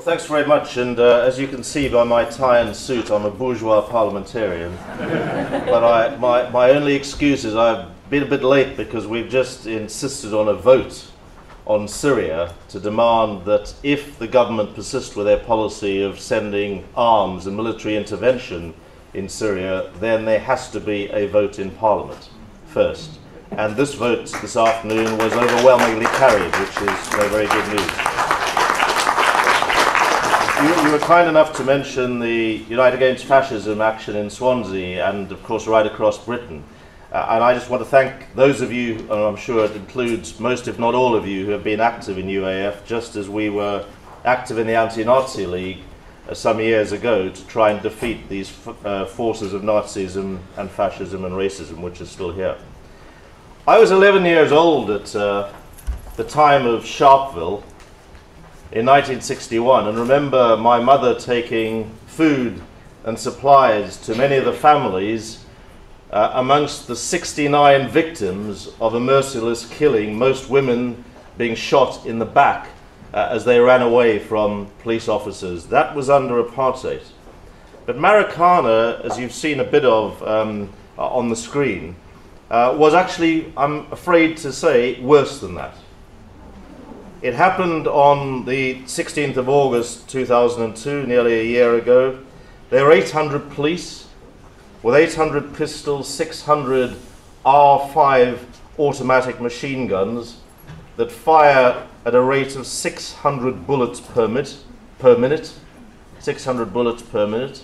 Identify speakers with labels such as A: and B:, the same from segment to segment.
A: thanks very much, and as you can see by my tie and suit, I'm a bourgeois parliamentarian. But my only excuse is I've been a bit late because we've just insisted on a vote on Syria to demand that if the government persists with their policy of sending arms and military intervention in Syria, then there has to be a vote in Parliament first. And this vote this afternoon was overwhelmingly carried, which is very good news. You were kind enough to mention the Unite Against Fascism action in Swansea and, of course, right across Britain. And I just want to thank those of you, and I'm sure it includes most, if not all of you, who have been active in UAF, just as we were active in the Anti-Nazi League some years ago to try and defeat these forces of Nazism and fascism and racism, which are still here. I was 11 years old at the time of Sharpeville in 1961, and remember my mother taking food and supplies to many of the families amongst the 69 victims of a merciless killing, most women being shot in the back as they ran away from police officers. That was under apartheid. But Marikana, as you've seen a bit of on the screen, was actually, I'm afraid to say, worse than that. It happened on the 16th of August 2002, nearly a year ago. There were 800 police with 800 pistols, 600 R5 automatic machine guns that fire at a rate of 600 bullets per minute, 600 bullets per minute.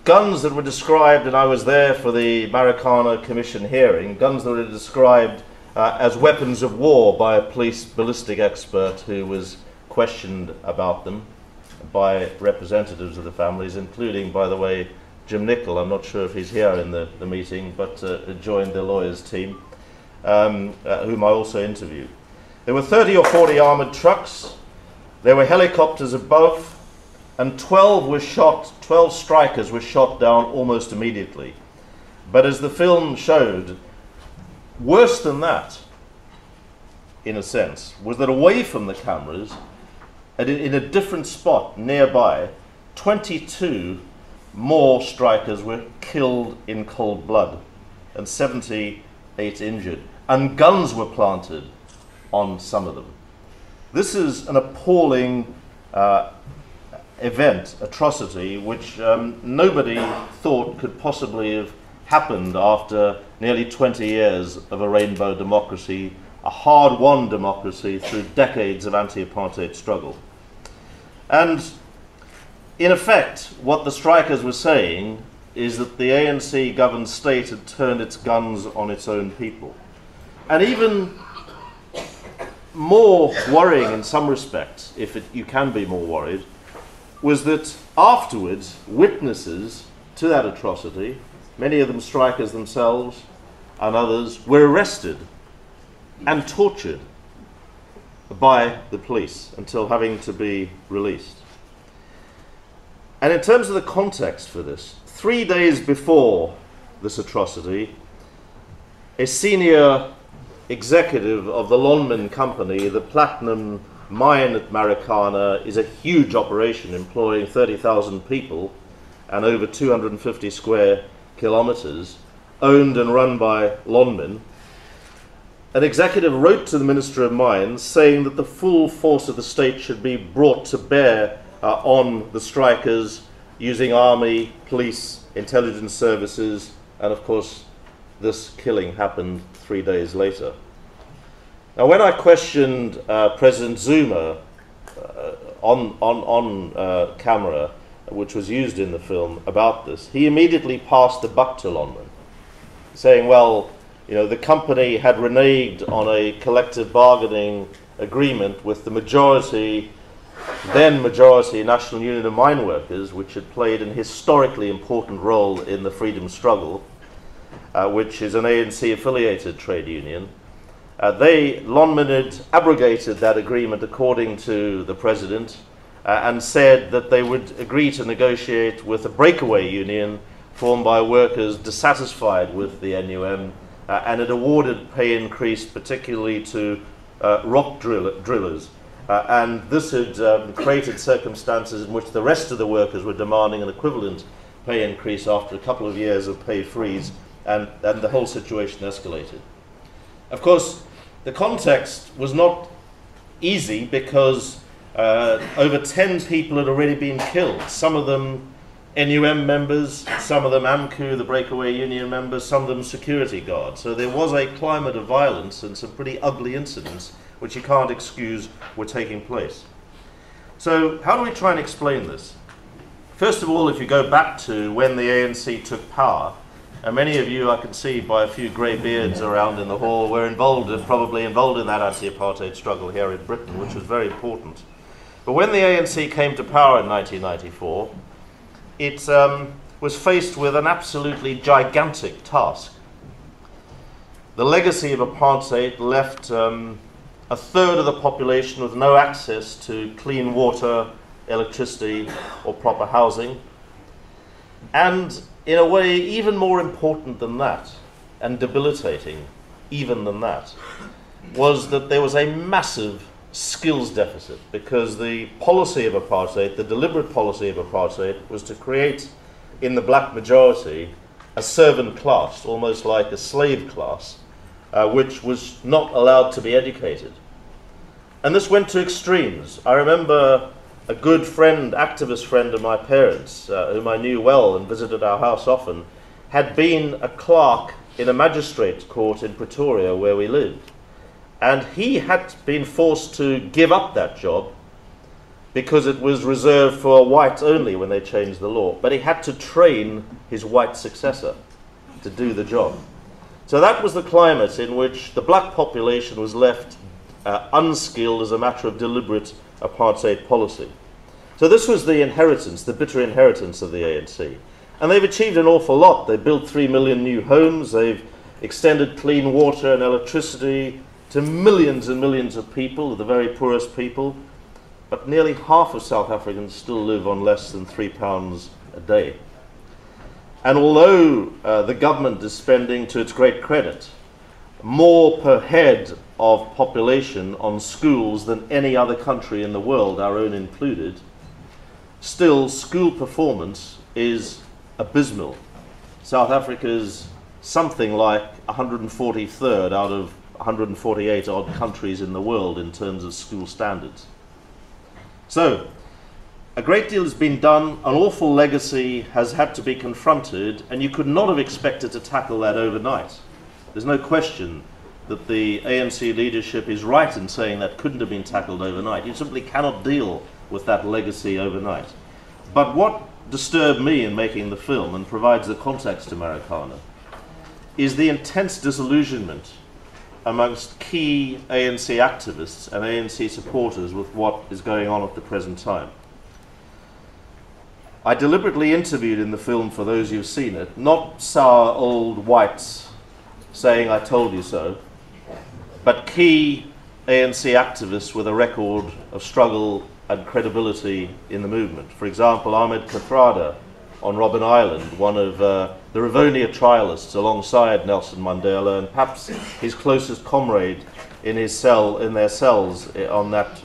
A: Guns that were described, and I was there for the Marikana Commission hearing, guns that were described as weapons of war by a police ballistic expert who was questioned about them by representatives of the families, including, by the way, Jim Nichol. I'm not sure if he's here in the meeting, but joined the lawyers team, whom I also interviewed. There were 30 or 40 armoured trucks, there were helicopters above, and 12 strikers were shot down almost immediately. But as the film showed, worse than that, in a sense, was that away from the cameras, and in a different spot nearby, 22 more strikers were killed in cold blood and 78 injured, and guns were planted on some of them. This is an appalling event, atrocity, which nobody thought could possibly have happened after nearly 20 years of a rainbow democracy, a hard-won democracy through decades of anti-apartheid struggle. And in effect, what the strikers were saying is that the ANC-governed state had turned its guns on its own people. And even more worrying in some respects, you can be more worried, was that afterwards, witnesses to that atrocity, many of them strikers themselves and others, were arrested and tortured by the police until having to be released. And in terms of the context for this, 3 days before this atrocity, a senior executive of the Lonmin company, the platinum mine at Marikana, is a huge operation employing 30,000 people and over 250 square kilometers, owned and run by Lonmin. An executive wrote to the Minister of Mines saying that the full force of the state should be brought to bear on the strikers using army, police, intelligence services, and of course this killing happened 3 days later. Now, when I questioned President Zuma on camera, which was used in the film, about this, he immediately passed the buck to Lonmin, saying, well, you know, the company had reneged on a collective bargaining agreement with the then majority National Union of Mine Workers, which had played an historically important role in the freedom struggle, which is an ANC-affiliated trade union. Lonmin had abrogated that agreement according to the president and said that they would agree to negotiate with a breakaway union formed by workers dissatisfied with the NUM and had awarded pay increase particularly to rock drillers And this had created circumstances in which the rest of the workers were demanding an equivalent pay increase after a couple of years of pay freeze, and the whole situation escalated. Of course, the context was not easy because over 10 people had already been killed, some of them NUM members, some of them AMCU, the breakaway union members, some of them security guards. So there was a climate of violence and some pretty ugly incidents which you can't excuse were taking place. So how do we try and explain this? First of all, if you go back to when the ANC took power, and many of you I can see by a few grey beards around in the hall were probably involved in that anti-apartheid struggle here in Britain, which was very important. But when the ANC came to power in 1994, it was faced with an absolutely gigantic task. The legacy of apartheid left a third of the population with no access to clean water, electricity, or proper housing. And in a way even more important than that, and debilitating even than that, was that there was a massive skills deficit, because the policy of apartheid, the deliberate policy of apartheid, was to create in the black majority a servant class, almost like a slave class, which was not allowed to be educated. And this went to extremes. I remember a good friend, activist friend of my parents, whom I knew well and visited our house often, had been a clerk in a magistrate's court in Pretoria where we lived. And he had been forced to give up that job because it was reserved for whites only when they changed the law. But he had to train his white successor to do the job. So that was the climate in which the black population was left unskilled as a matter of deliberate apartheid policy. So this was the inheritance, the bitter inheritance of the ANC. And they've achieved an awful lot. They've built 3 million new homes. They've extended clean water and electricity to millions and millions of people, the very poorest people. But nearly half of South Africans still live on less than £3 a day. And although the government is spending, to its great credit, more per head of population on schools than any other country in the world, our own included, still school performance is abysmal. South Africa's something like 143rd out of 148 odd countries in the world in terms of school standards. So, a great deal has been done, an awful legacy has had to be confronted, and you could not have expected to tackle that overnight. There's no question that the ANC leadership is right in saying that couldn't have been tackled overnight. You simply cannot deal with that legacy overnight. But what disturbed me in making the film, and provides the context to Marikana, is the intense disillusionment amongst key ANC activists and ANC supporters with what is going on at the present time. I deliberately interviewed in the film, for those who've seen it, not sour old whites saying "I told you so," but key ANC activists with a record of struggle and credibility in the movement. For example, Ahmed Kathrada on Robben Island, one of the Rivonia trialists alongside Nelson Mandela, and perhaps his closest comrade in his cell, in their cells on that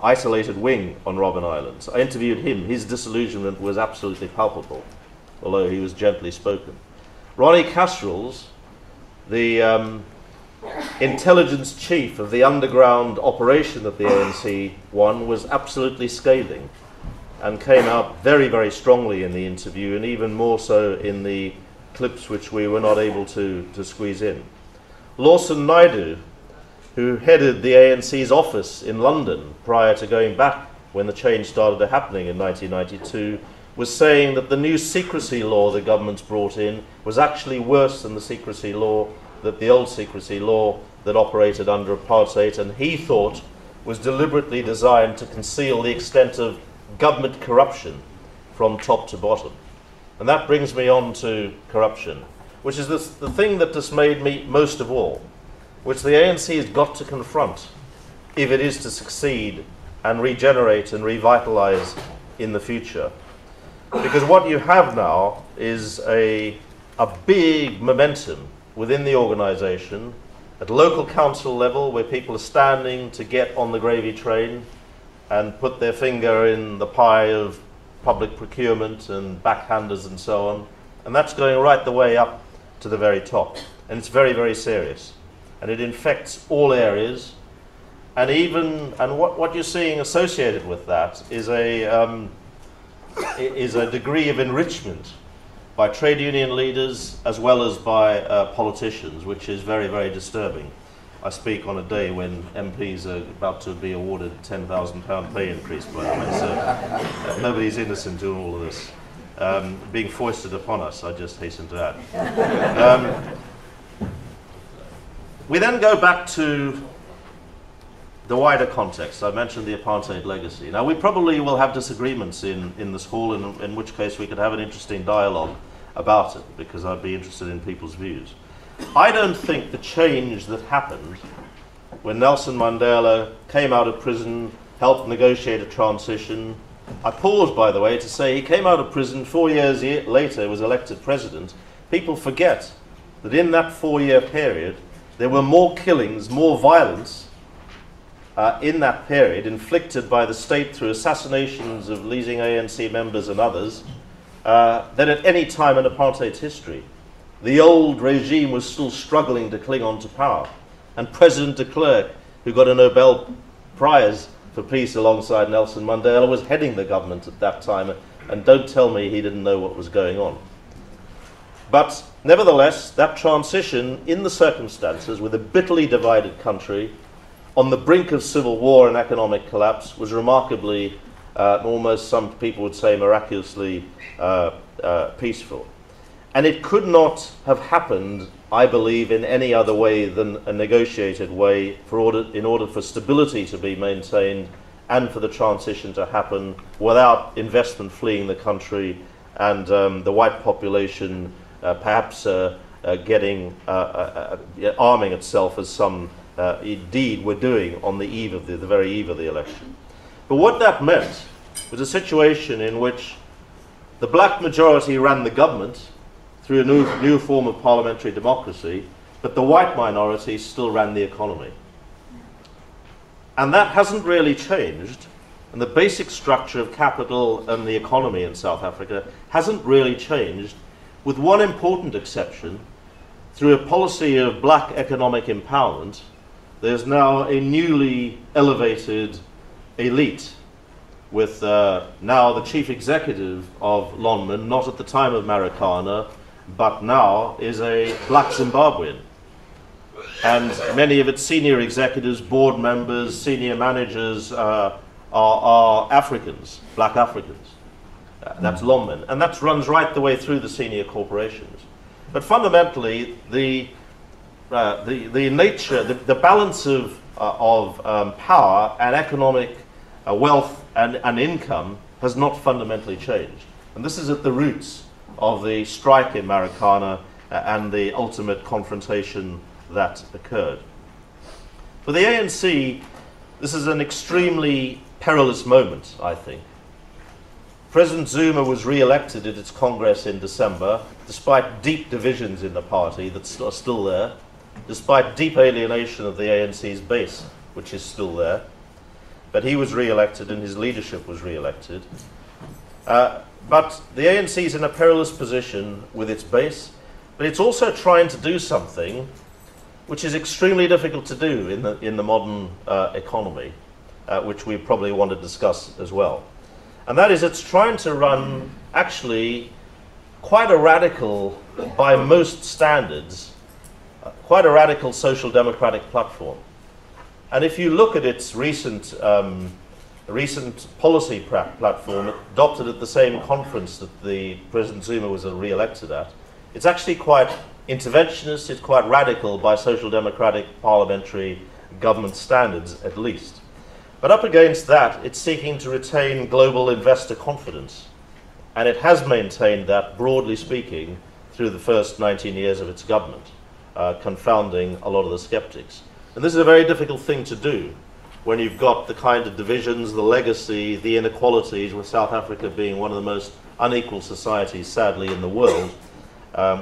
A: isolated wing on Robben Island. So I interviewed him. His disillusionment was absolutely palpable, although he was gently spoken. Ronnie Kasrils, the intelligence chief of the underground operation that the ANC won, was absolutely scathing and came out very, very strongly in the interview, and even more so in the clips which we were not able to squeeze in. Lawson Naidoo, who headed the ANC's office in London prior to going back when the change started happening in 1992, was saying that the new secrecy law the government's brought in was actually worse than the secrecy law, that the old secrecy law that operated under apartheid, and he thought was deliberately designed to conceal the extent of government corruption from top to bottom. And that brings me on to corruption, which is the thing that dismayed me most of all, which the ANC has got to confront if it is to succeed and regenerate and revitalize in the future. Because what you have now is a big momentum within the organization at local council level, where people are standing to get on the gravy train and put their finger in the pie of public procurement and backhanders and so on. And that's going right the way up to the very top. And it's very, very serious. And it infects all areas. And what you're seeing associated with that is a degree of enrichment by trade union leaders as well as by politicians, which is very, very disturbing. I speak on a day when MPs are about to be awarded a £10,000 pay increase, by the way, so nobody's innocent in all of this. Being foisted upon us, I just hasten to add. We then go back to the wider context. I mentioned the Apartheid Legacy. Now, we probably will have disagreements in this hall, in which case we could have an interesting dialogue about it, because I'd be interested in people's views. I don't think the change that happened when Nelson Mandela came out of prison, helped negotiate a transition. I pause, by the way, to say he came out of prison 4 years later, was elected president. People forget that in that 4-year period, there were more killings, more violence in that period inflicted by the state through assassinations of leading ANC members and others than at any time in apartheid's history. The old regime was still struggling to cling on to power. And President de Klerk, who got a Nobel Prize for peace alongside Nelson Mandela, was heading the government at that time. And don't tell me he didn't know what was going on. But nevertheless, that transition in the circumstances, with a bitterly divided country, on the brink of civil war and economic collapse, was remarkably, almost some people would say miraculously, peaceful. And it could not have happened, I believe, in any other way than a negotiated way in order for stability to be maintained and for the transition to happen without investment fleeing the country and the white population perhaps arming itself, as some indeed were doing on the eve of the very eve of the election. But what that meant was a situation in which the black majority ran the government through a new form of parliamentary democracy, but the white minority still ran the economy. And that hasn't really changed, and the basic structure of capital and the economy in South Africa hasn't really changed, with one important exception. Through a policy of black economic empowerment, there's now a newly elevated elite, with now the chief executive of Lonmin, not at the time of Marikana, but now is a black Zimbabwean. And many of its senior executives, board members, senior managers are Africans, black Africans. That's Lonmin. And that runs right the way through the senior corporations. But fundamentally, the nature, the balance of power and economic wealth and income has not fundamentally changed. And this is at the roots of the strike in Marikana and the ultimate confrontation that occurred. For the ANC, this is an extremely perilous moment, I think. President Zuma was re-elected at its Congress in December, despite deep divisions in the party that are still there, despite deep alienation of the ANC's base, which is still there. But he was re-elected and his leadership was re-elected. But the ANC is in a perilous position with its base, but it's also trying to do something which is extremely difficult to do in the modern economy, which we probably want to discuss as well. And that is, it's trying to run actually quite a radical, by most standards, quite a radical social democratic platform. And if you look at its recent policy platform, adopted at the same conference that the President Zuma was re-elected at, it's actually quite interventionist, it's quite radical by social democratic parliamentary government standards at least. But up against that, it's seeking to retain global investor confidence. And it has maintained that, broadly speaking, through the first 19 years of its government, confounding a lot of the skeptics. And this is a very difficult thing to do when you've got the kind of divisions, the legacy, the inequalities, with South Africa being one of the most unequal societies, sadly, in the world,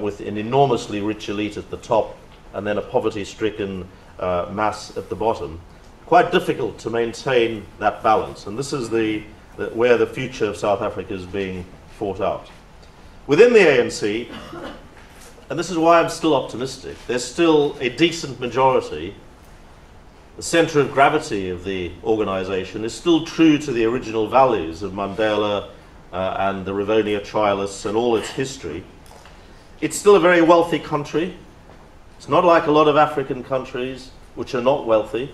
A: with an enormously rich elite at the top and then a poverty-stricken mass at the bottom. Quite difficult to maintain that balance, and this is where the future of South Africa is being fought out. Within the ANC, and this is why I'm still optimistic, there's still a decent majority. The centre of gravity of the organisation is still true to the original values of Mandela and the Rivonia Trialists and all its history. It's still a very wealthy country. It's not like a lot of African countries which are not wealthy.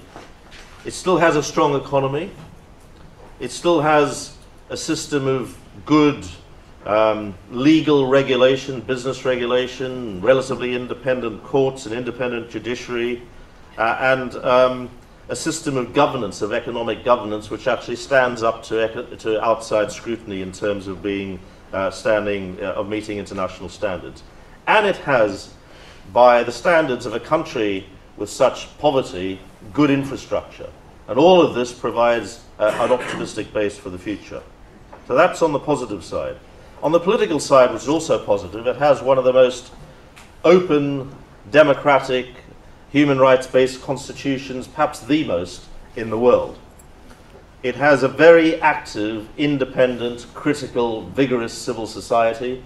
A: It still has a strong economy. It still has a system of good legal regulation, business regulation, relatively independent courts, an independent judiciary, and a system of governance, of economic governance, which actually stands up to outside scrutiny in terms of being of meeting international standards. And it has, by the standards of a country with such poverty, good infrastructure. And all of this provides an optimistic base for the future. So that's on the positive side. On the political side, which is also positive, it has one of the most open, democratic, human rights-based constitutions, perhaps the most in the world. It has a very active, independent, critical, vigorous civil society.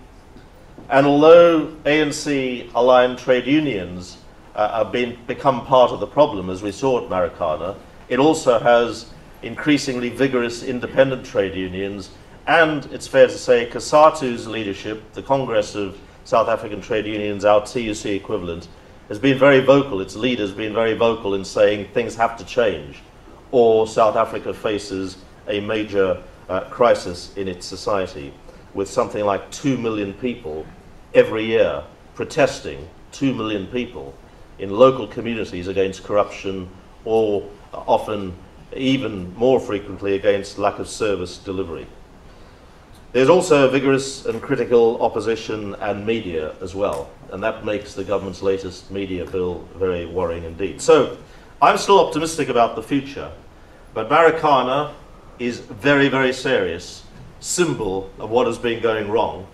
A: And although ANC-aligned trade unions have become part of the problem, as we saw at Marikana, it also has increasingly vigorous independent trade unions, and it's fair to say COSATU's leadership, the Congress of South African Trade Unions, our TUC equivalent, has been very vocal, its leaders have been very vocal in saying things have to change, or South Africa faces a major crisis in its society, with something like 2 million people every year protesting, 2 million people in local communities against corruption, or often even more frequently against lack of service delivery. There's also vigorous and critical opposition and media as well, and that makes the government's latest media bill very worrying indeed. So I'm still optimistic about the future, but Marikana is very, very serious symbol of what has been going wrong,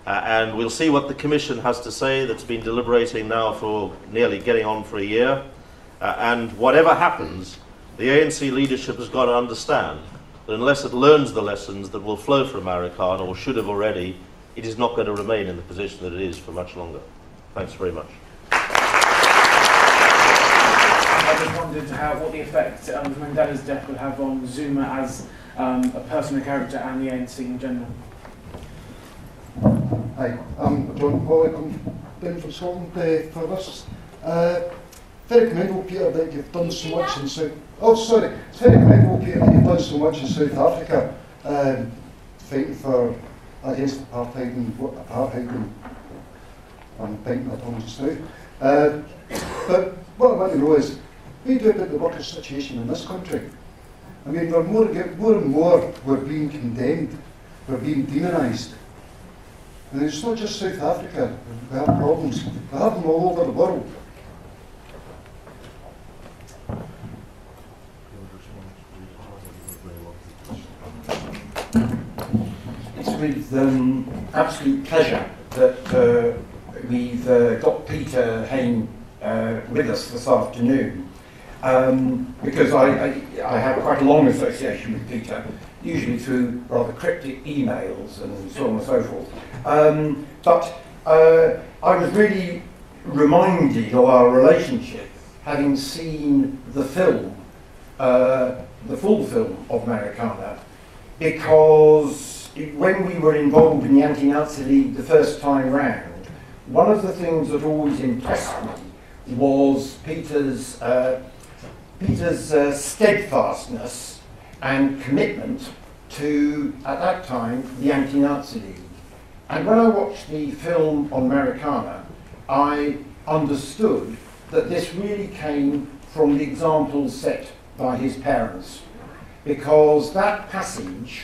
A: and we'll see what the Commission has to say that's been deliberating now for nearly getting on for a year, and whatever happens, the ANC leadership has got to understand that unless it learns the lessons that will flow from Marikana, or should have already, it is not going to remain in the position that it is for much longer. Thanks very much.
B: I just wondered what the effect Mandela's death would have on Zuma as a person, a character, and the ANC in general.
C: Hi, I'm John Pollock. I'm down from Scotland for this. Very commendable, Peter, that you've done so much in South. Oh, sorry. It's very commendable, Peter, that you've done so much in South Africa, fighting against apartheid and I'm biting my tongue just now. But what I want to know is, what do you do about the workers' situation in this country? I mean, more and more we're being condemned, we're being demonised. And it's not just South Africa, we have problems, we have them all over the world.
D: It's with absolute pleasure that we've got Peter Hain with us this afternoon, because I have quite a long association with Peter, usually through rather cryptic emails and so on and so forth. But I was really reminded of our relationship having seen the film, the full film of Marikana, because when we were involved in the Anti-Nazi League the first time round, one of the things that always impressed me was Peter's steadfastness and commitment to, at that time, the Anti-Nazi League. And when I watched the film on Marikana, I understood that this really came from the examples set by his parents, because that passage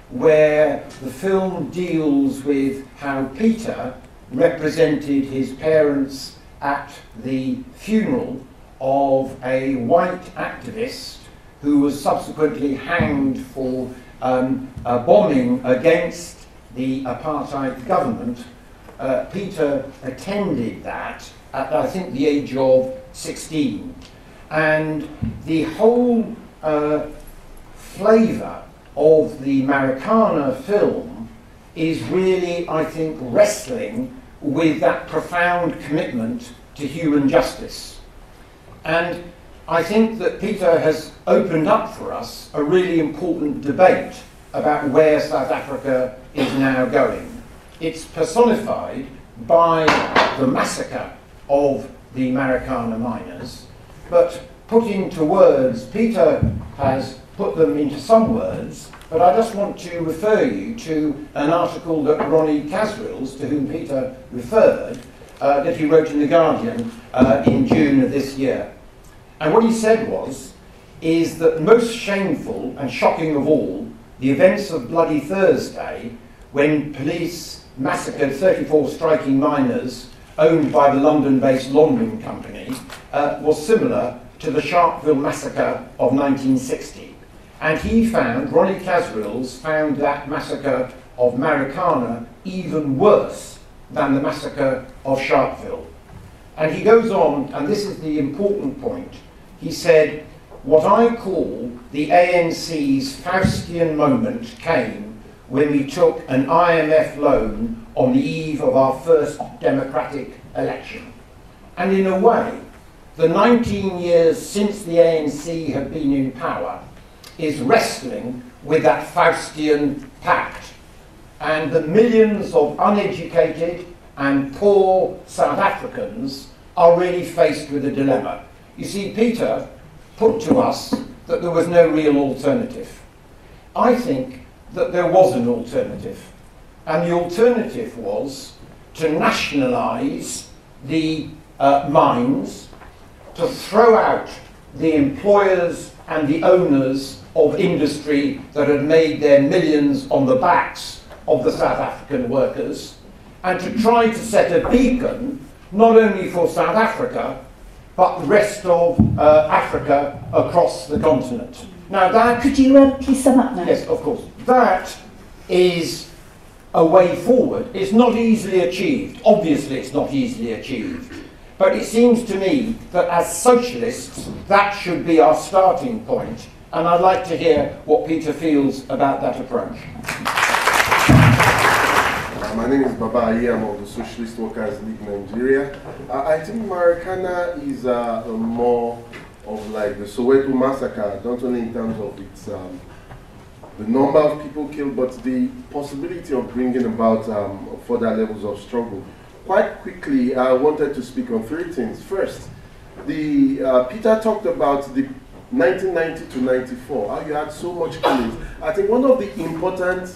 D: where the film deals with how Peter represented his parents at the funeral of a white activist who was subsequently hanged for a bombing against the apartheid government. Peter attended that at, I think, the age of 16. And the whole flavour of the Marikana film is really, I think, wrestling with that profound commitment to human justice. And I think that Peter has opened up for us a really important debate about where South Africa is now going. It's personified by the massacre of the Marikana miners, but put into words, Peter has put them into some words, but I just want to refer you to an article that Ronnie Casrills, to whom Peter referred, that he wrote in The Guardian in June of this year. And what he said is that most shameful and shocking of all, the events of Bloody Thursday, when police massacred 34 striking miners owned by the London-based London Company, was similar to the Sharpeville massacre of 1960. And he found, Ronnie Casrills found that massacre of Marikana even worse than the massacre of Sharpeville. And he goes on, and this is the important point, he said, what I call the ANC's Faustian moment came when we took an IMF loan on the eve of our first democratic election. And in a way, the 19 years since the ANC had been in power is wrestling with that Faustian pact. And the millions of uneducated and poor South Africans are really faced with a dilemma. You see, Peter put to us that there was no real alternative. I think that there was an alternative. And the alternative was to nationalise the mines, to throw out the employers and the owners of industry that had made their millions on the backs of the South African workers, and to try to set a beacon not only for South Africa, but the rest of Africa across the continent. Now that...
E: Could you please sum up now?
D: Yes, of course. That is a way forward. It's not easily achieved. Obviously it's not easily achieved. But it seems to me that as socialists, that should be our starting point. And I'd like to hear what Peter feels about that approach.
F: My name is Baba Aye. I'm of the Socialist Workers League Nigeria. I think Marikana is more of like the Soweto massacre, not only in terms of its the number of people killed, but the possibility of bringing about further levels of struggle. Quite quickly, I wanted to speak on three things. First, Peter talked about the 1990 to 94, how you had so much killings. I think one of the important,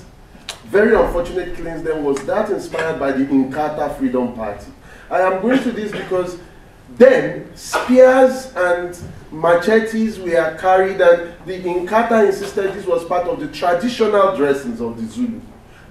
F: very unfortunate killings then was that inspired by the Inkatha Freedom Party. I am going to this because then spears and machetes were carried, and the Inkatha insisted this was part of the traditional dressings of the Zulu.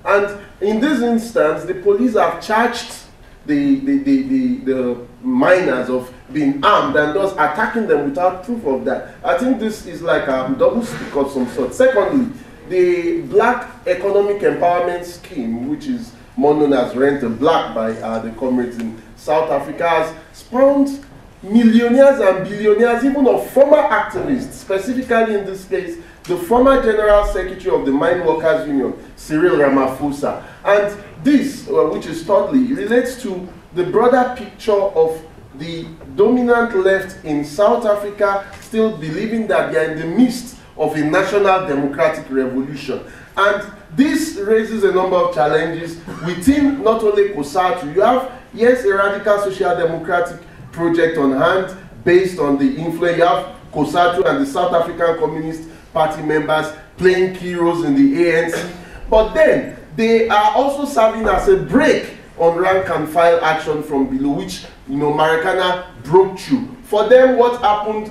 F: And in this instance, the police have charged the miners of being armed and thus attacking them without proof of that. I think this is like a double speak of some sort. Secondly, the Black Economic Empowerment Scheme, which is more known as Rent a Black by the comrades in South Africa, has spawned millionaires and billionaires, even of former activists, specifically in this case, the former General Secretary of the Mine Workers Union, Cyril Ramaphosa. And this, which is thirdly, relates to the broader picture of the dominant left in South Africa still believing that they are in the midst of a national democratic revolution. And this raises a number of challenges within not only COSATU. You have, yes, a radical social democratic project on hand based on the influence. You have COSATU and the South African Communist Party members playing key roles in the ANC. But then they are also serving as a brake on rank and file action from below, which, you know, Marikana broke through. For them, what happened,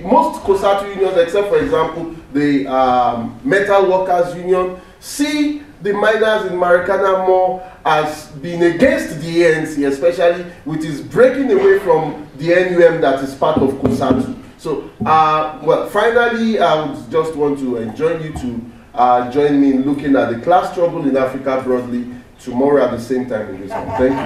F: most COSATU unions, except for example, the Metal Workers Union, see the miners in Marikana more as being against the ANC, especially with its breaking away from the NUM that is part of COSATU. So, well, finally, I would just want to join you to join me in looking at the class struggle in Africa broadly tomorrow at the same time in this one. Thank you.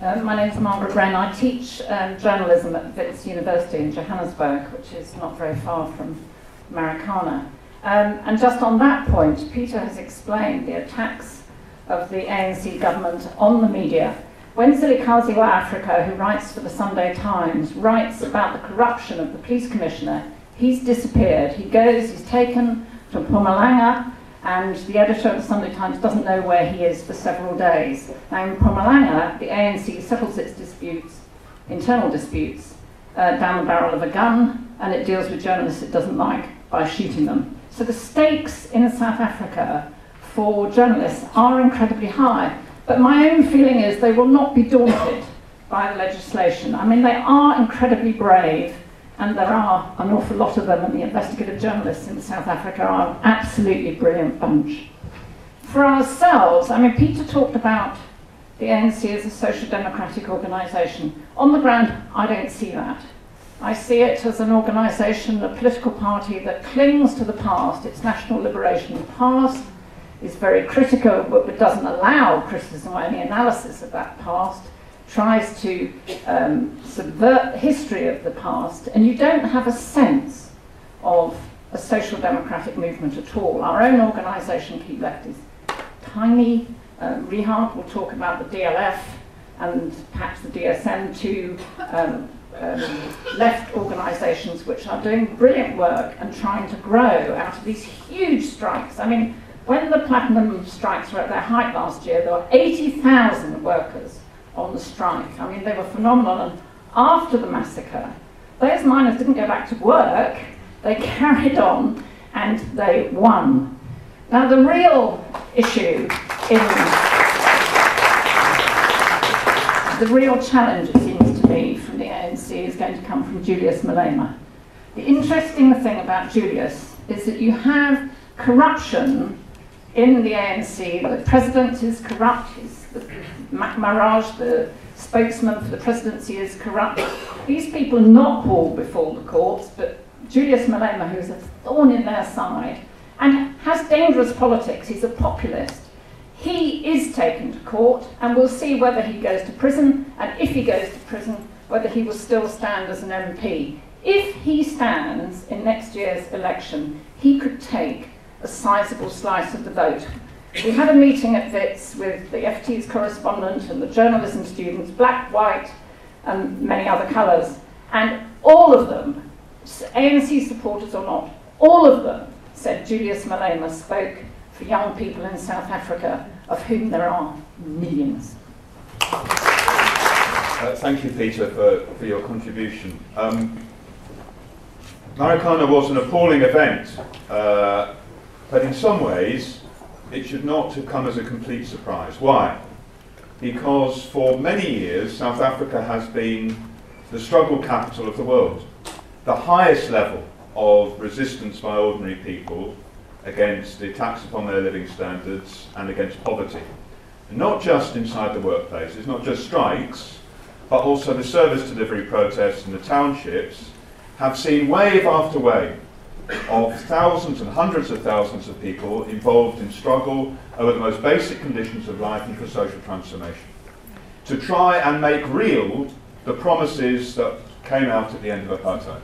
E: My name is Margaret Wren. I teach journalism at Wits University in Johannesburg, which is not very far from Marikana. And just on that point, Peter has explained the attacks of the ANC government on the media. When Zilikazi wa Africa, who writes for the Sunday Times, writes about the corruption of the police commissioner, he's disappeared. He's taken to Mpumalanga, and the editor of the Sunday Times doesn't know where he is for several days. Now in Mpumalanga, the ANC settles its disputes, internal disputes, down the barrel of a gun, and it deals with journalists it doesn't like by shooting them. So the stakes in South Africa for journalists are incredibly high. But my own feeling is they will not be daunted by the legislation. I mean, they are incredibly brave, and there are an awful lot of them, and the investigative journalists in South Africa are an absolutely brilliant bunch. For ourselves, I mean, Peter talked about the ANC as a social democratic organisation. On the ground, I don't see that. I see it as an organisation, a political party that clings to the past, its national liberation past, is very critical but doesn't allow criticism or any analysis of that past, tries to subvert the history of the past, and you don't have a sense of a social democratic movement at all. Our own organisation, Keep Left, is tiny. Rehab will talk about the DLF and perhaps the DSM, two left organisations which are doing brilliant work and trying to grow out of these huge strikes. I mean, when the platinum strikes were at their height last year, there were 80,000 workers on the strike. I mean, they were phenomenal. And after the massacre, those miners didn't go back to work. They carried on and they won. Now, the real issue the real challenge, it seems to me, from the ANC is going to come from Julius Malema. The interesting thing about Julius is that you have corruption in the ANC. The president is corrupt. Maharaj, the spokesman for the presidency, is corrupt. These people are not hauled before the courts, but Julius Malema, who's a thorn in their side and has dangerous politics, he's a populist, he is taken to court, and we'll see whether he goes to prison, and if he goes to prison, whether he will still stand as an MP. If he stands in next year's election, he could take a sizable slice of the vote. We had a meeting at Wits with the FT's correspondent and the journalism students, black, white, and many other colours, and all of them, ANC supporters or not, all of them said Julius Malema spoke for young people in South Africa, of whom there are millions.
G: Thank you, Peter, for your contribution. Marikana was an appalling event, but in some ways it should not have come as a complete surprise. Why? Because for many years South Africa has been the struggle capital of the world, the highest level of resistance by ordinary people against the attacks upon their living standards and against poverty. And not just inside the workplaces, not just strikes, but also the service delivery protests in the townships have seen wave after wave of thousands and hundreds of thousands of people involved in struggle over the most basic conditions of life and for social transformation, to try and make real the promises that came out at the end of apartheid.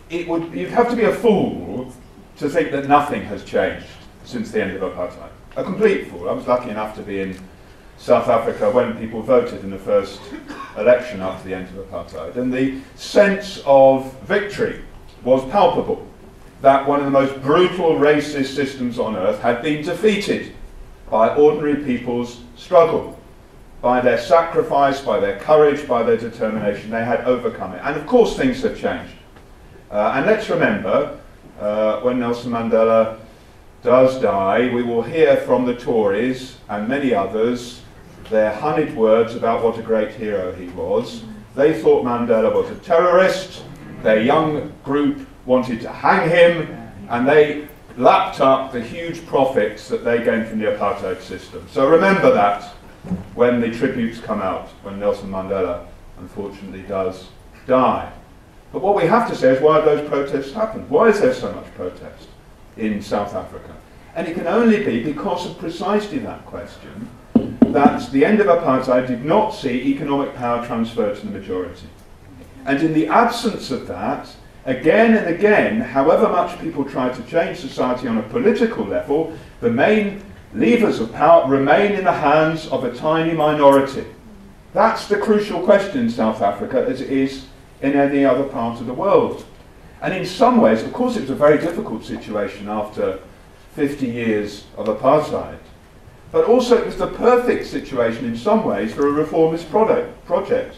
G: You'd have to be a fool to think that nothing has changed since the end of apartheid. A complete fool. I was lucky enough to be in South Africa when people voted in the first election after the end of apartheid, and the sense of victory was palpable, that one of the most brutal racist systems on earth had been defeated by ordinary people's struggle, by their sacrifice, by their courage, by their determination. They had overcome it. And of course things have changed. And let's remember, when Nelson Mandela does die, we will hear from the Tories and many others their honeyed words about what a great hero he was. They thought Mandela was a terrorist, their young group wanted to hang him, and they lapped up the huge profits that they gained from the apartheid system. So remember that when the tributes come out, when Nelson Mandela unfortunately does die. But what we have to say is, why have those protests happened? Why is there so much protest in South Africa? And it can only be because of precisely that question, that the end of apartheid did not see economic power transferred to the majority. And in the absence of that, again and again, however much people try to change society on a political level, the main levers of power remain in the hands of a tiny minority. That's the crucial question in South Africa, as it is in any other part of the world. And in some ways, of course, it was a very difficult situation after 50 years of apartheid. But also it was the perfect situation in some ways for a reformist project.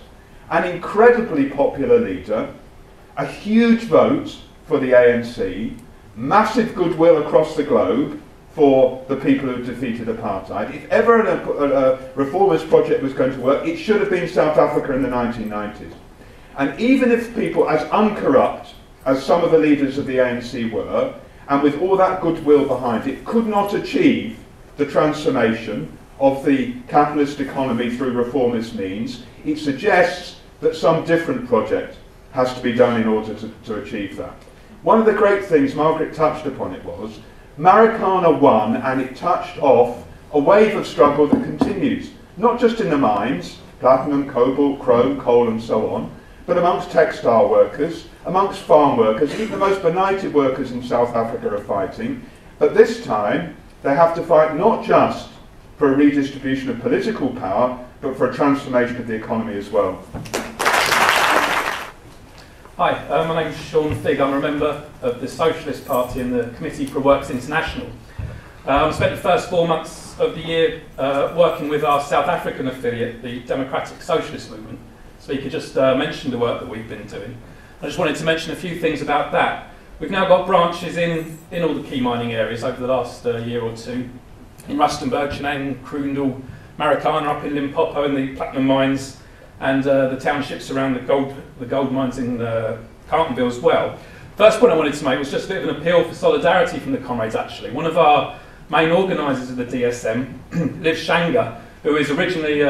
G: An incredibly popular leader, a huge vote for the ANC, massive goodwill across the globe for the people who defeated apartheid. If ever a reformist project was going to work, it should have been South Africa in the 1990s. And even if people as uncorrupt as some of the leaders of the ANC were, and with all that goodwill behind it, could not achieve the transformation of the capitalist economy through reformist means, it suggests that some different project has to be done in order to achieve that. One of the great things, Margaret touched upon it, was Marikana won, and it touched off a wave of struggle that continues, not just in the mines, platinum, cobalt, chrome, coal and so on, but amongst textile workers, amongst farm workers. Even the most benighted workers in South Africa are fighting, but this time they have to fight not just for a redistribution of political power, but for a transformation of the economy as well.
H: Hi, my name is Sean Figg. I'm a member of the Socialist Party and the Committee for Works International. I spent the first 4 months of the year working with our South African affiliate, the Democratic Socialist Movement. Speaker just mentioned the work that we've been doing. I just wanted to mention a few things about that. We've now got branches in all the key mining areas over the last year or two. In Rustenburg, Cheneng, Kroondal, Marikana up in Limpopo in the platinum mines, and the townships around the gold mines in Carltonville as well. First point I wanted to make was just a bit of an appeal for solidarity from the comrades actually. One of our main organisers of the DSM, Liv Shanga, who is originally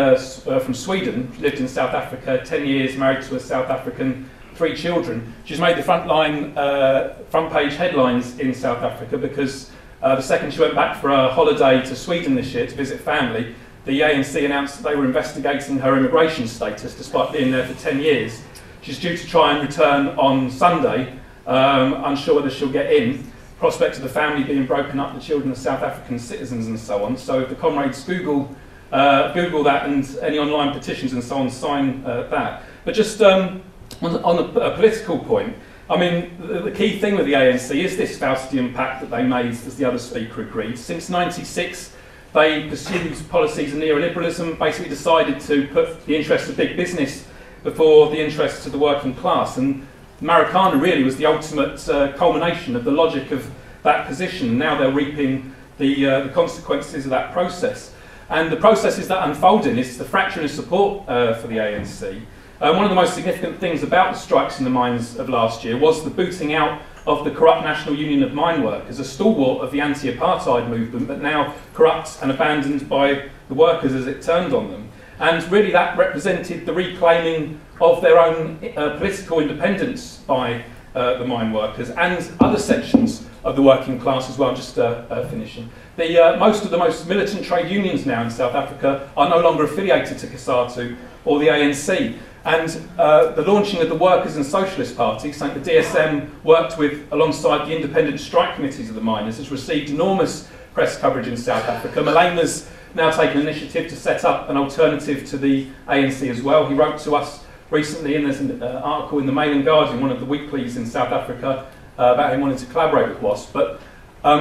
H: from Sweden, lived in South Africa, 10 years, married to a South African, 3 children. She's made the front page headlines in South Africa because the second she went back for a holiday to Sweden this year to visit family, the ANC announced that they were investigating her immigration status despite being there for 10 years. She's due to try and return on Sunday, unsure whether she'll get in. Prospect of the family being broken up, the children are South African citizens and so on. So if the comrades Google that and any online petitions and so on, sign that. But just on a political point, I mean, the key thing with the ANC is this Faustian pact that they made, as the other speaker agreed. Since '96, they pursued policies of neoliberalism, basically decided to put the interests of big business before the interests of the working class. And Marikana really was the ultimate culmination of the logic of that position. Now they're reaping the consequences of that process. And the processes that unfolding is the fracturing of support for the ANC. One of the most significant things about the strikes in the mines of last year was the booting out of the corrupt National Union of Mine Workers, a stalwart of the anti-apartheid movement, but now corrupt and abandoned by the workers as it turned on them. And really that represented the reclaiming of their own political independence by the mine workers and other sections of the working class as well. Just finishing. Most of the most militant trade unions now in South Africa are no longer affiliated to COSATU or the ANC. And the launching of the Workers' and Socialist Party, something the DSM worked with alongside the independent strike committees of the miners, has received enormous press coverage in South Africa. Malema's now taken initiative to set up an alternative to the ANC as well. He wrote to us recently, and there's an article in the Mail and Guardian, one of the weeklies in South Africa, about him wanting to collaborate with WASP. But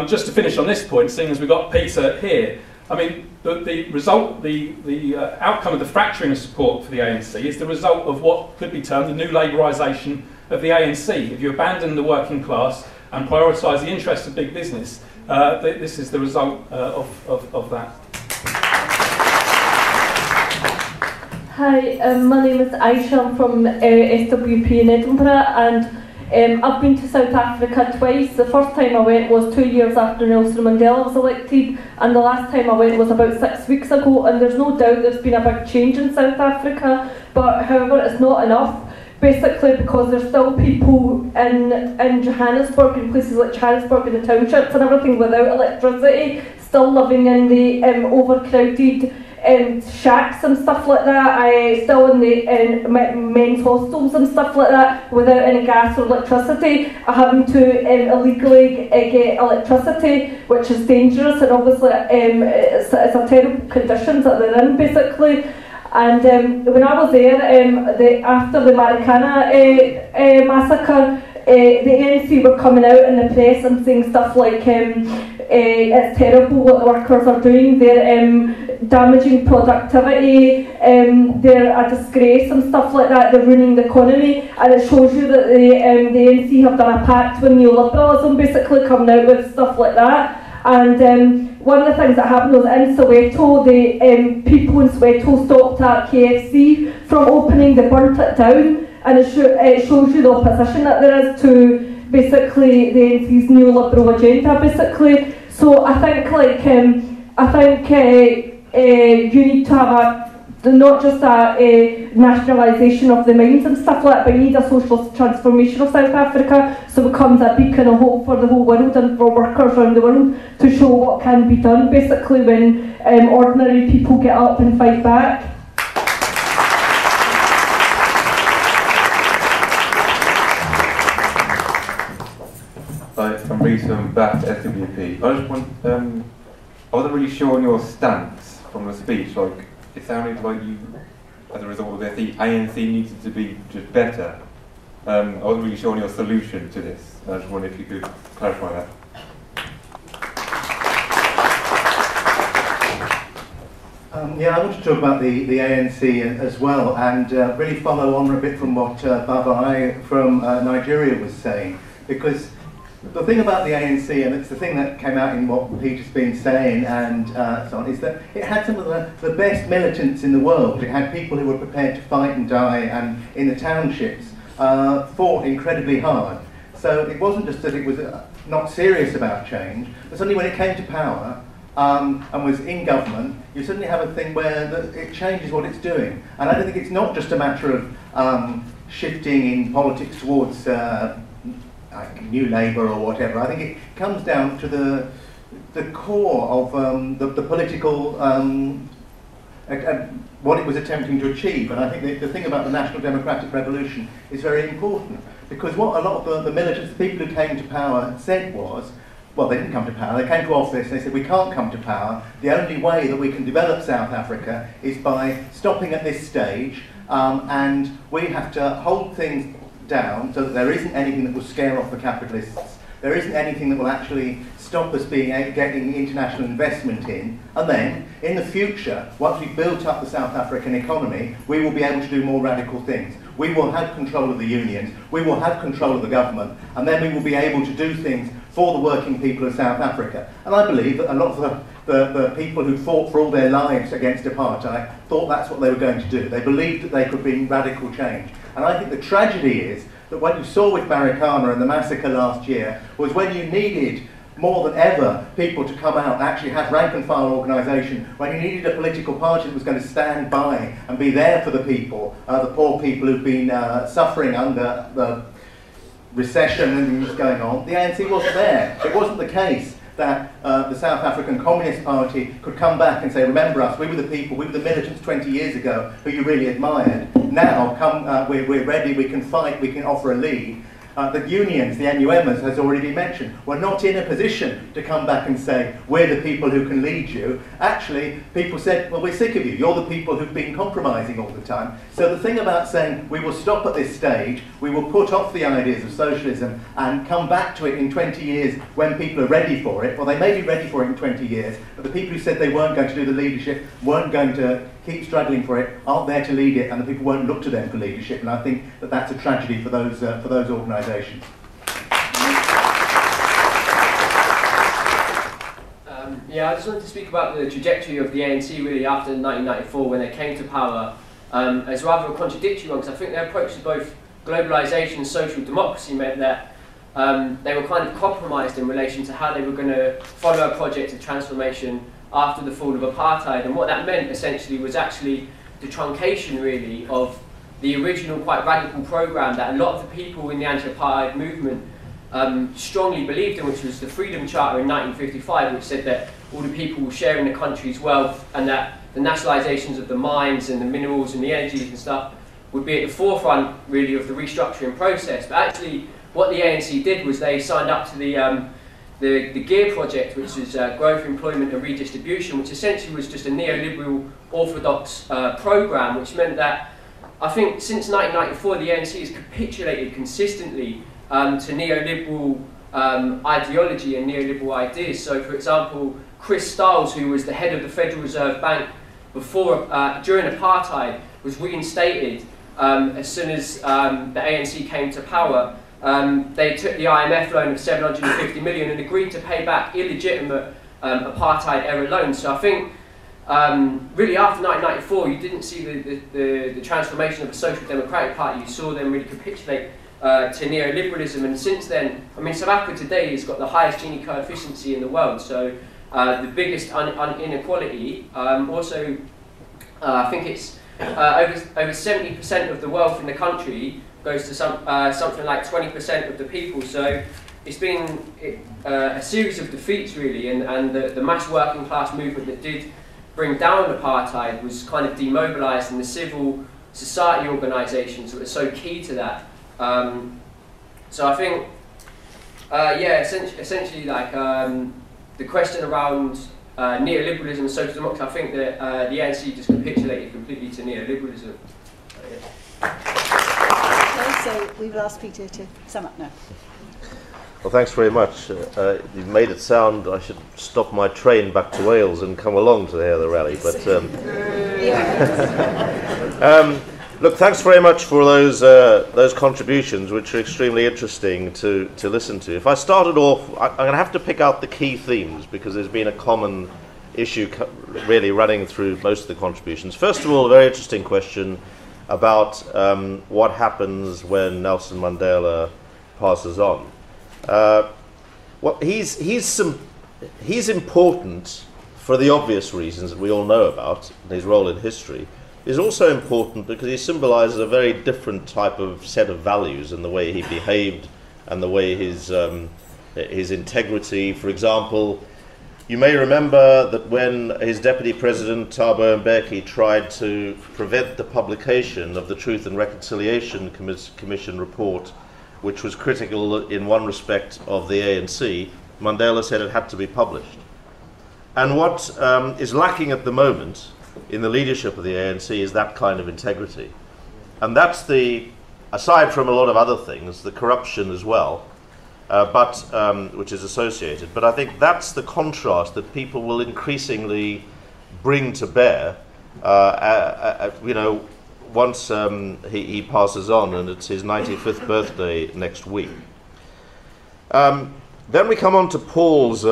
H: just to finish on this point, seeing as we've got Peter here, I mean, the result, the outcome of the fracturing of support for the ANC is the result of what could be termed the new laborisation of the ANC. If you abandon the working class and prioritise the interests of big business, this is the result of that.
I: Hi, my name is Aisha. I'm from SWP in Edinburgh, and I've been to South Africa twice. The first time I went was 2 years after Nelson Mandela was elected, and the last time I went was about 6 weeks ago, and there's no doubt there's been a big change in South Africa, but however it's not enough, basically because there's still people in Johannesburg, in places like Johannesburg and the townships and everything without electricity, still living in the overcrowded shacks and stuff like that, still in men's hostels and stuff like that, without any gas or electricity, having to illegally get electricity, which is dangerous, and obviously it's a terrible conditions that they're in, basically. And when I was there, after the Marikana massacre, the ANC were coming out in the press and saying stuff like it's terrible what the workers are doing, they're damaging productivity, they're a disgrace and stuff like that, they're ruining the economy, and it shows you that the ANC have done a pact with neoliberalism, basically coming out with stuff like that. And one of the things that happened was in Soweto, the people in Soweto stopped at KFC from opening, they burnt it down, and it shows you the opposition that there is to basically the NC's neoliberal agenda, basically. So I think you need to have not just a nationalisation of the mines and stuff like that, but you need a social transformation of South Africa so it becomes a beacon of hope for the whole world and for workers around the world to show what can be done, basically, when ordinary people get up and fight back.
J: I'm Reece from BAT SWP. I wasn't really sure on your stance from the speech. Like, it sounded like you, as a result of this, the ANC needed to be just better. I wasn't really sure on your solution to this. I just wondered if you could clarify that.
K: Yeah, I want to talk about the ANC as well, and really follow on a bit from what Babai from Nigeria was saying, because the thing about the ANC, and it's the thing that came out in what Peter's been saying and so on, is that it had some of the best militants in the world. It had people who were prepared to fight and die, and in the townships fought incredibly hard. So it wasn't just that it was not serious about change, but suddenly when it came to power and was in government, you suddenly have a thing where it changes what it's doing. And I don't think it's not just a matter of shifting in politics towards like New Labour or whatever. I think it comes down to the core of the political what it was attempting to achieve. And I think the thing about the National Democratic Revolution is very important, because what a lot of the militants, the people who came to power, said was, well, they didn't come to power, they came to office, they said, we can't come to power, the only way that we can develop South Africa is by stopping at this stage, and we have to hold things down so that there isn't anything that will scare off the capitalists, there isn't anything that will actually stop us getting international investment in, and then in the future, once we've built up the South African economy, we will be able to do more radical things. We will have control of the unions, we will have control of the government, and then we will be able to do things for the working people of South Africa. And I believe that a lot of the people who fought for all their lives against apartheid thought that's what they were going to do. They believed that they could bring radical change. And I think the tragedy is that what you saw with Marikana and the massacre last year was when you needed more than ever people to come out and actually have rank and file organisation, when you needed a political party that was going to stand by and be there for the people, the poor people who've been suffering under the recession and things going on, the ANC wasn't there. It wasn't the case that the South African Communist Party could come back and say, remember us, we were the people, we were the militants 20 years ago who you really admired. Now, come, we're ready, we can fight, we can offer a lead. The unions, the NUMers, has already been mentioned, were not in a position to come back and say, we're the people who can lead you. Actually, people said, well, we're sick of you. You're the people who've been compromising all the time. So the thing about saying, we will stop at this stage, we will put off the ideas of socialism and come back to it in 20 years when people are ready for it. Well, they may be ready for it in 20 years, but the people who said they weren't going to do the leadership, weren't going to keep struggling for it, aren't there to lead it, and the people won't look to them for leadership. And I think that that's a tragedy for those organisations.
L: Yeah, I just wanted to speak about the trajectory of the ANC really after 1994 when they came to power as rather a contradictory one, because I think their approach to both globalisation and social democracy meant that they were kind of compromised in relation to how they were going to follow a project of transformation after the fall of apartheid, and what that meant essentially was actually the truncation really of the original quite radical programme that a lot of the people in the anti-apartheid movement strongly believed in, which was the Freedom Charter in 1955, which said that all the people will share in the country's wealth and that the nationalisations of the mines and the minerals and the energies and stuff would be at the forefront really of the restructuring process. But actually what the ANC did was they signed up to the GEAR project, which is Growth, Employment and Redistribution, which essentially was just a neoliberal orthodox programme, which meant that I think since 1994 the ANC has capitulated consistently to neoliberal ideology and neoliberal ideas. So for example, Chris Stiles, who was the head of the Federal Reserve Bank before, during apartheid, was reinstated as soon as the ANC came to power. They took the IMF loan of 750 million and agreed to pay back illegitimate apartheid-era loans. So I think really after 1994 you didn't see the transformation of the Social Democratic Party, you saw them really capitulate to neoliberalism, and since then, I mean, South Africa today has got the highest Gini coefficient in the world, so the biggest inequality. Also, I think it's over 70% of the wealth in the country goes to something like 20% of the people. So it's been a series of defeats really, and the mass working class movement that did bring down apartheid was kind of demobilised, and the civil society organisations that were so key to that. So I think, yeah, essentially like the question around neoliberalism and social democracy, I think that the ANC just capitulated completely to neoliberalism.
M: Okay, so we will ask Peter to sum up now.
A: Well, thanks very much. You've made it sound I should stop my train back to Wales and come along to hear the rally, but look, thanks very much for those contributions, which are extremely interesting to listen to. If I started off, I'm going to have to pick out the key themes because there's been a common issue really running through most of the contributions. First of all, a very interesting question about what happens when Nelson Mandela passes on. Well, he's important for the obvious reasons that we all know about, his role in history. Is also important because he symbolises a very different type of set of values in the way he behaved and the way his integrity. For example, you may remember that when his deputy president Thabo Mbeki tried to prevent the publication of the Truth and Reconciliation Commission report, which was critical in one respect of the ANC, Mandela said it had to be published. And what is lacking at the moment in the leadership of the ANC is that kind of integrity. And that's aside from a lot of other things, the corruption as well, which is associated. But I think that's the contrast that people will increasingly bring to bear, you know, once he passes on, and it's his 95th birthday next week. Then we come on to Paul's,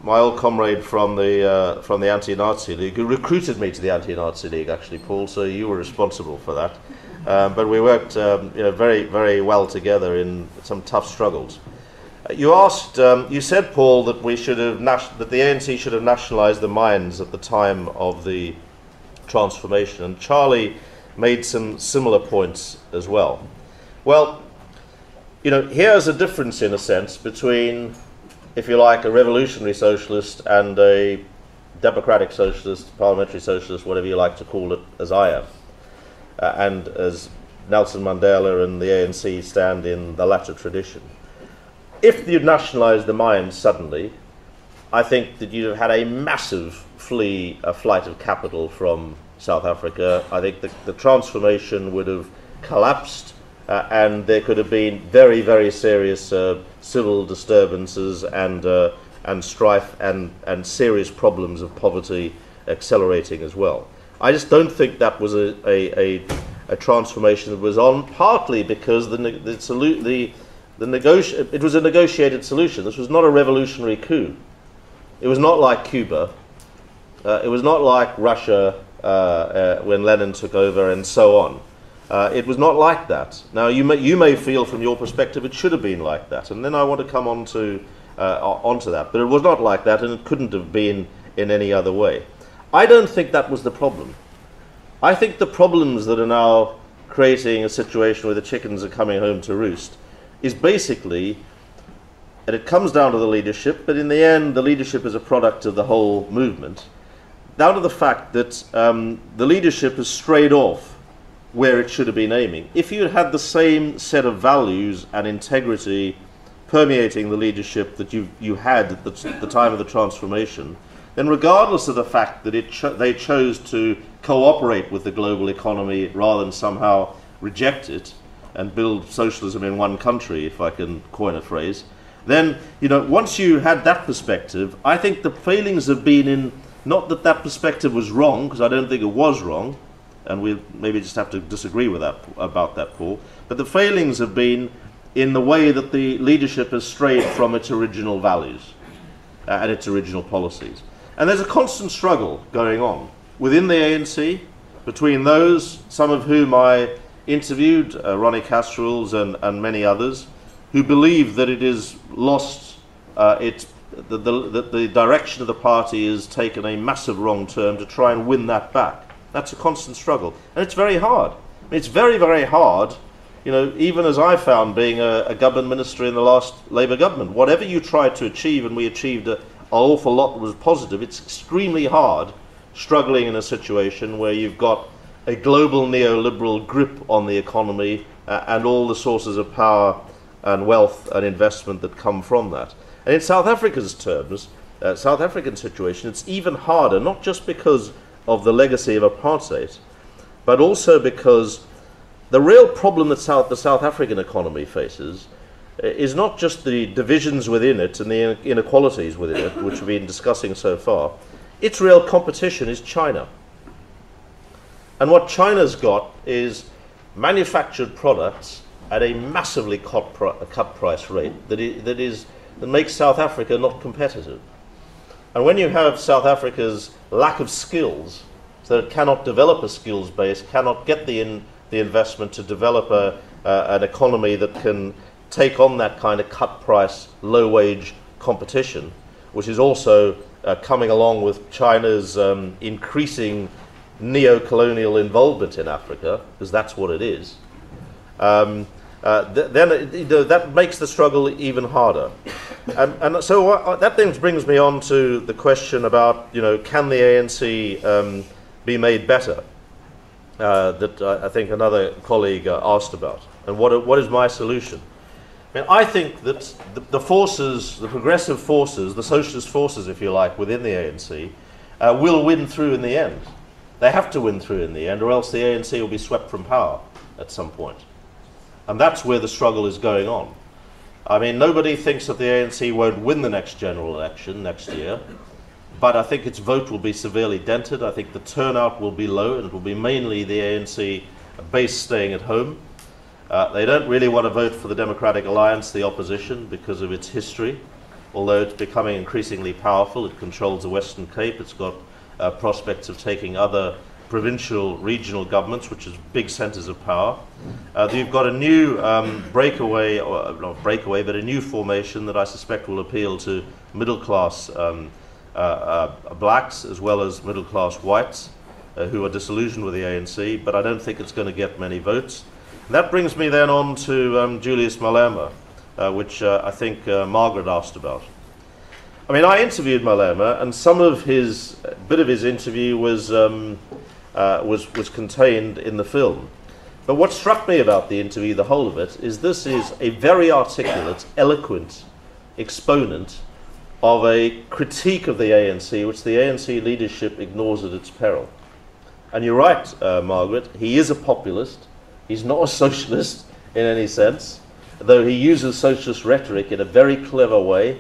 A: my old comrade from the Anti-Nazi League, who recruited me to the Anti-Nazi League, actually, Paul, so you were responsible for that. But we worked you know, very, very well together in some tough struggles. You said, Paul, that that the ANC should have nationalised the mines at the time of the transformation, and Charlie made some similar points as well. Well, you know, here's a difference, in a sense, between, if you like, a revolutionary socialist and a democratic socialist, parliamentary socialist, whatever you like to call it, as I am, and as Nelson Mandela and the ANC stand in the latter tradition. If you'd nationalised the mines suddenly, I think that you'd have had a massive flight of capital from South Africa. I think the transformation would have collapsed, and there could have been very, very serious civil disturbances and strife and serious problems of poverty accelerating as well. I just don't think that was a transformation that was on, partly because it was a negotiated solution. This was not a revolutionary coup. It was not like Cuba. It was not like Russia when Lenin took over and so on. It was not like that. Now, you may feel from your perspective it should have been like that, and then I want to come onto that. But it was not like that, and it couldn't have been in any other way. I don't think that was the problem. I think the problems that are now creating a situation where the chickens are coming home to roost is basically, and it comes down to the leadership, but in the end the leadership is a product of the whole movement. down to the fact that the leadership has strayed off where it should have been aiming. If you had the same set of values and integrity permeating the leadership that you had at the time of the transformation, then regardless of the fact that they chose to cooperate with the global economy rather than somehow reject it and build socialism in one country, if I can coin a phrase, then, you know, once you had that perspective, I think the failings have been in, not that that perspective was wrong, because I don't think it was wrong, and we maybe just have to disagree with that, about that, Paul, but the failings have been in the way that the leadership has strayed from its original values and its original policies. And there's a constant struggle going on within the ANC, between those, some of whom I interviewed, Ronnie Casseroles and many others, who believe that it has lost the direction of the party has taken a massive wrong turn to try and win that back. That's a constant struggle. And it's very hard. I mean, it's very, very hard, you know, even as I found being a government minister in the last Labour government. Whatever you tried to achieve, and we achieved an awful lot that was positive, it's extremely hard struggling in a situation where you've got a global neoliberal grip on the economy and all the sources of power and wealth and investment that come from that. And in South Africa's terms, South African situation, it's even harder, not just because of the legacy of apartheid, but also because the real problem that the South African economy faces is not just the divisions within it and the inequalities within it, which we've been discussing so far. Its real competition is China. And what China's got is manufactured products at a massively cut price rate that makes South Africa not competitive. And when you have South Africa's lack of skills, so it cannot develop a skills base, cannot get the investment to develop an economy that can take on that kind of cut price, low wage competition, which is also coming along with China's increasing neo-colonial involvement in Africa, because that's what it is, then that makes the struggle even harder. And so that then brings me on to the question about, you know, can the ANC be made better, that I think another colleague asked about, and what is my solution? I mean, I think that the forces, the progressive forces, the socialist forces, if you like, within the ANC, will win through in the end. They have to win through in the end, or else the ANC will be swept from power at some point. And that's where the struggle is going on. I mean, nobody thinks that the ANC won't win the next general election next year, but I think its vote will be severely dented. I think the turnout will be low, and it will be mainly the ANC base staying at home. They don't really want to vote for the Democratic Alliance, the opposition, because of its history. Although it's becoming increasingly powerful, it controls the Western Cape, it's got prospects of taking other provincial, regional governments, which is big centres of power. You've got a new breakaway, or not breakaway, but a new formation that I suspect will appeal to middle-class blacks as well as middle-class whites who are disillusioned with the ANC, but I don't think it's going to get many votes. And that brings me then on to Julius Malema, which I think Margaret asked about. I mean, I interviewed Malema, and some of his bit of his interview was contained in the film. But what struck me about the interview, the whole of it, is this is a very articulate, eloquent exponent of a critique of the ANC, which the ANC leadership ignores at its peril. And you're right, Margaret, he is a populist. He's not a socialist in any sense, though he uses socialist rhetoric in a very clever way,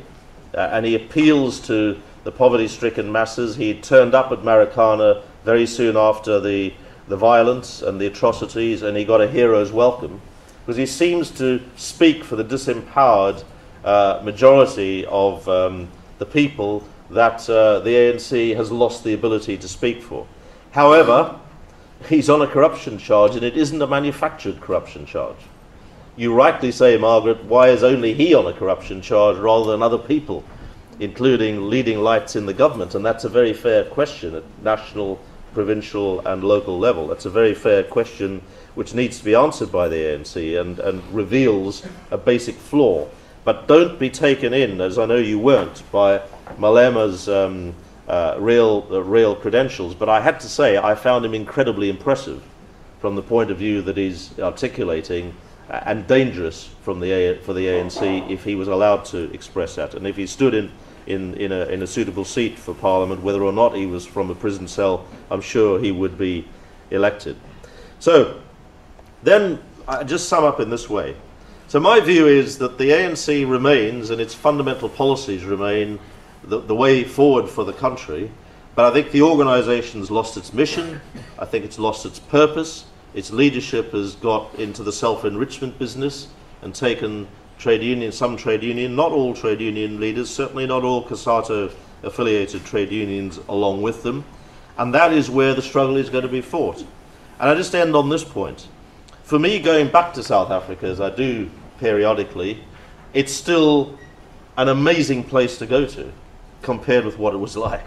A: and he appeals to the poverty-stricken masses. He turned up at Marikana very soon after the violence and the atrocities, and he got a hero's welcome, because he seems to speak for the disempowered majority of the people that the ANC has lost the ability to speak for. However, he's on a corruption charge, and it isn't a manufactured corruption charge. You rightly say, Margaret, why is only he on a corruption charge rather than other people, including leading lights in the government? And that's a very fair question at national, provincial and local level. That's a very fair question which needs to be answered by the ANC and reveals a basic flaw. But don't be taken in, as I know you weren't, by Malema's real credentials. But I had to say, I found him incredibly impressive from the point of view that he's articulating, and dangerous from for the ANC if he was allowed to express that. And if he stood in a suitable seat for Parliament, whether or not he was from a prison cell, I'm sure he would be elected. So then I just sum up in this way. So my view is that the ANC remains, and its fundamental policies remain, the way forward for the country. But I think the organisation's lost its mission. I think it's lost its purpose. Its leadership has got into the self-enrichment business and taken some trade union, not all trade union leaders, certainly not all COSATU-affiliated trade unions along with them. And that is where the struggle is going to be fought. And I just end on this point. For me, going back to South Africa, as I do periodically, it's still an amazing place to go to compared with what it was like.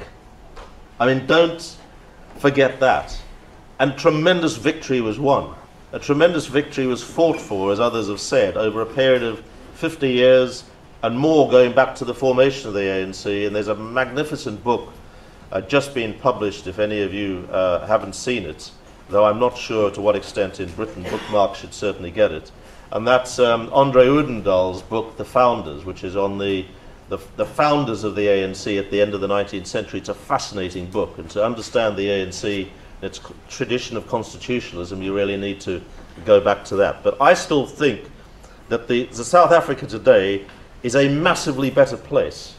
A: I mean, don't forget that. And tremendous victory was won. A tremendous victory was fought for, as others have said, over a period of 50 years and more, going back to the formation of the ANC. And there's a magnificent book just being published, if any of you haven't seen it, though I'm not sure to what extent in Britain. Bookmark should certainly get it. And that's Andre Oudendaal's book, The Founders, which is on the founders of the ANC at the end of the 19th century. It's a fascinating book, and to understand the ANC, its tradition of constitutionalism, you really need to go back to that. But I still think that the South Africa today is a massively better place,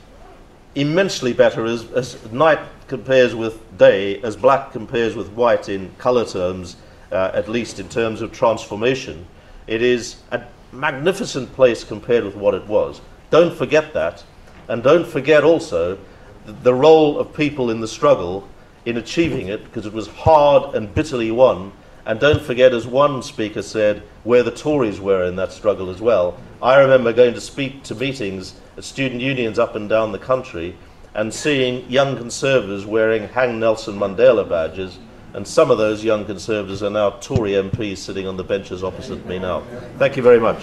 A: immensely better as night compares with day, as black compares with white in colour terms, at least in terms of transformation. It is a magnificent place compared with what it was. Don't forget that, and don't forget also the role of people in the struggle in achieving it, because it was hard and bitterly won. And don't forget, as one speaker said, where the Tories were in that struggle as well. I remember going to speak to meetings at student unions up and down the country and seeing young Conservatives wearing Hang Nelson Mandela badges, and some of those young Conservatives are now Tory MPs sitting on the benches opposite me now. Thank you very much.